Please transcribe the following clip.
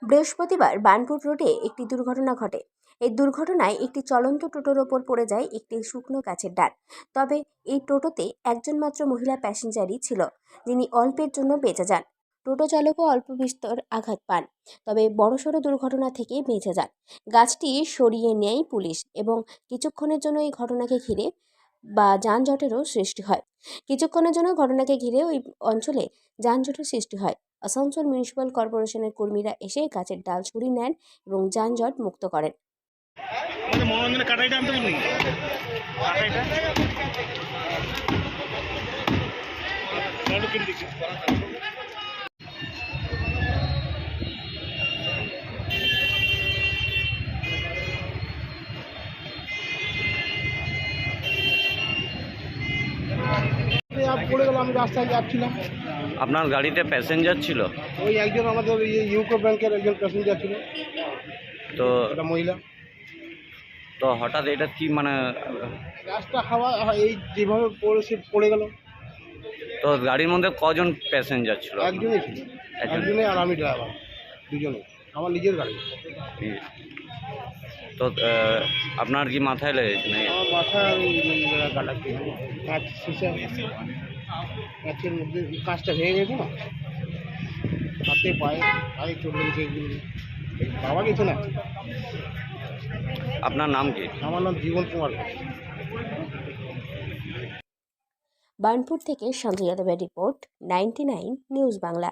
বৃহস্পতিবার বার্নপুর রোডে একটি দুর্ঘটনা ঘটে। এই দুর্ঘটনায় একটি চলন্ত টোটোর ওপর পড়ে যায় একটি শুকনো গাছের ডাল। তবে এই টোটোতে একজন মাত্র মহিলা প্যাসেঞ্জারই ছিল, যিনি অল্পের জন্য বেঁচে যান। টোটো চালকও অল্প বিস্তর আঘাত পান, তবে বড়সড় দুর্ঘটনা থেকে বেঁচে যান। গাছটি সরিয়ে নেয় পুলিশ এবং কিছুক্ষণের জন্য এই ঘটনাকে ঘিরে যানজটেরও সৃষ্টি হয়। ওই অঞ্চলে যানজটের সৃষ্টি হয়। আসানসোল মিউনিসিপ্যাল কর্পোরেশনের কর্মীরা এসে গাছের ডাল সরিয়ে নেন এবং যানজট মুক্ত করেন। পড়ে গেল, আমি রাস্তায় যাচ্ছিলাম। আপনার গাড়িতে প্যাসেঞ্জার ছিল? ওই একজন আমাদের ইউকো ব্যাংকের একজন প্যাসেঞ্জার ছিল, তো একটা মহিলা। তো হঠাৎ এটা কি রাস্তা হাওয়া এই যেভাবে পড়ে গেল। তো গাড়ির মধ্যে কজন প্যাসেঞ্জার ছিল? একজনই ছিল, একজনে আর আমি ড্রাইভার, দুজনে, আমার নিজের গাড়ি। তো আপনার কি মাথায় লেগেছে নাকি? আমার মাথায় কাটাচ্ছে, কাঁচ শিশা, কাঁচের মধ্যে কাঁচটা ভেঙে গেছে না, হাতে পায়ে চলে গেছে। বাবা কিছু না। আপনার নাম কি? আমার নাম জীবন কুমার। বার্নপুর থেকে সঞ্জয় যাদবের রিপোর্ট, 99 নিউজ বাংলা।